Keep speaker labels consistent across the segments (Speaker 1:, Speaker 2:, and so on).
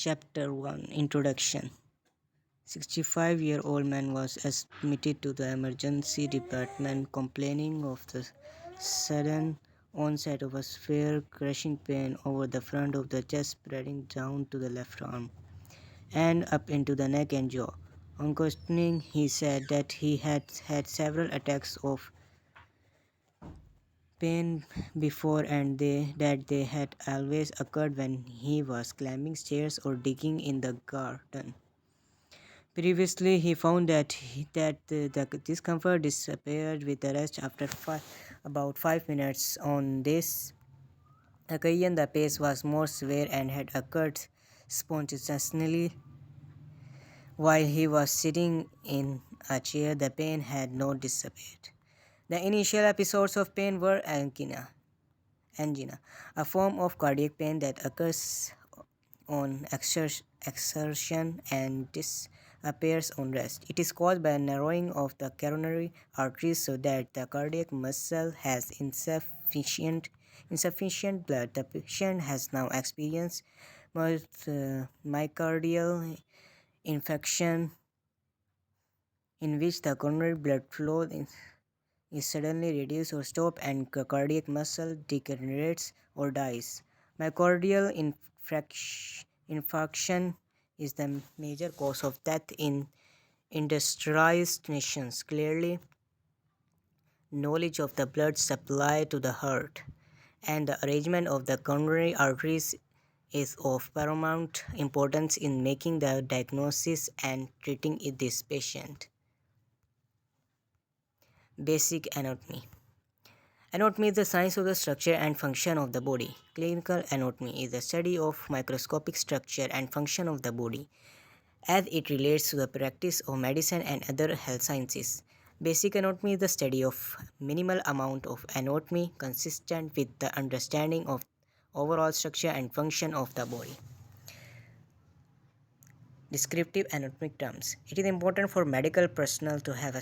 Speaker 1: Chapter 1 Introduction 65-year-old man was admitted to the emergency department complaining of the sudden onset of a severe crushing pain over the front of the chest spreading down to the left arm and up into the neck and jaw. On questioning, he said that he had had several attacks of pain before and that they had always occurred when he was climbing stairs or digging in the garden. Previously, he found that the discomfort disappeared with the rest after about 5 minutes. On this occasion, the pain was more severe and had occurred spontaneously while he was sitting in a chair. The pain had not disappeared. The initial episodes of pain were angina, a form of cardiac pain that occurs on exertion and disappears on rest. It is caused by a narrowing of the coronary arteries so that the cardiac muscle has insufficient blood. The patient has now experienced myocardial infarction in which the coronary blood flow is suddenly reduced or stopped and cardiac muscle degenerates or dies. Myocardial infarction is the major cause of death in industrialized nations. Clearly, knowledge of the blood supply to the heart and the arrangement of the coronary arteries is of paramount importance in making the diagnosis and treating this patient. Basic anatomy. Anatomy is the science of the structure and function of the body. Clinical anatomy is the study of microscopic structure and function of the body as it relates to the practice of medicine and other health sciences. Basic anatomy is the study of minimal amount of anatomy consistent with the understanding of overall structure and function of the body. Descriptive anatomic terms. It is important for medical personnel to have a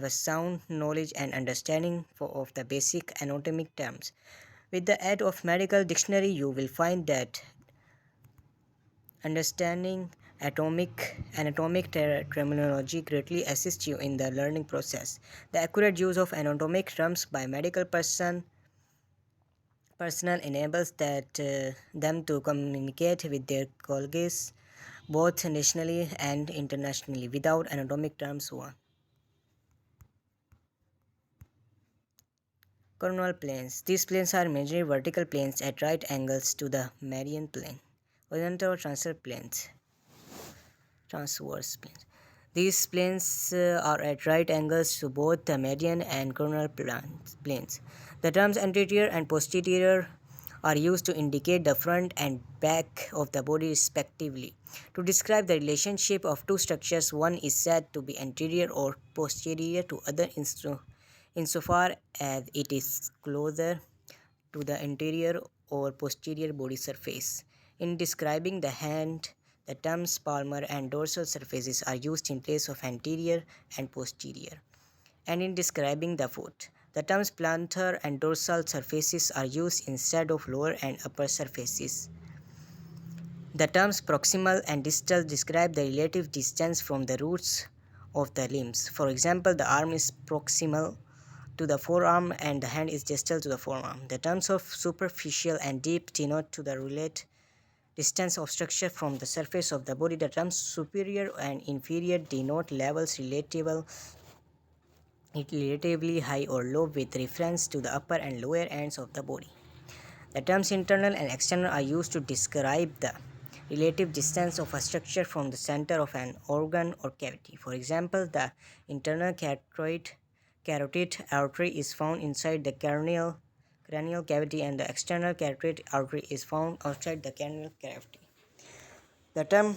Speaker 1: sound knowledge and understanding of the basic anatomic terms. With the aid of medical dictionary, you will find that understanding anatomic terminology greatly assists you in the learning process. The accurate use of anatomic terms by medical personnel enables them to communicate with their colleagues both nationally and internationally. Without anatomic terms, one. Coronal planes. These planes are imaginary vertical planes at right angles to the meridian plane. Horizontal or transverse planes. These planes are at right angles to both the median and coronal planes. The terms anterior and posterior are used to indicate the front and back of the body respectively. To describe the relationship of two structures, one is said to be anterior or posterior to other insofar as it is closer to the anterior or posterior body surface. In describing the hand, the terms palmar and dorsal surfaces are used in place of anterior and posterior. And in describing the foot, the terms plantar and dorsal surfaces are used instead of lower and upper surfaces. The terms proximal and distal describe the relative distance from the roots of the limbs. For example, the arm is proximal to the forearm and the hand is distal to the forearm. The terms of superficial and deep denote to the related distance of structure from the surface of the body. The terms superior and inferior denote levels relatively high or low with reference to the upper and lower ends of the body. The terms internal and external are used to describe the relative distance of a structure from the center of an organ or cavity. For example, the internal carotid artery is found inside the cranial cavity and the external carotid artery is found outside the cranial cavity. The term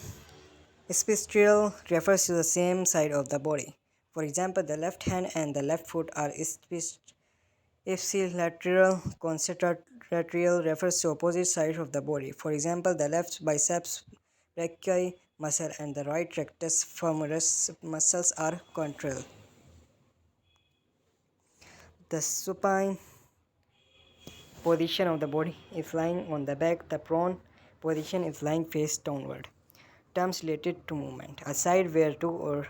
Speaker 1: Spicial refers to the same side of the body. For example, the left hand and the left foot are ipsilateral. Contralateral refers to opposite sides of the body. For example, the left biceps brachii muscle and the right rectus femoris muscles are contralateral. The supine position of the body is lying on the back. The prone position is lying face downward. Terms related to movement. A side where two or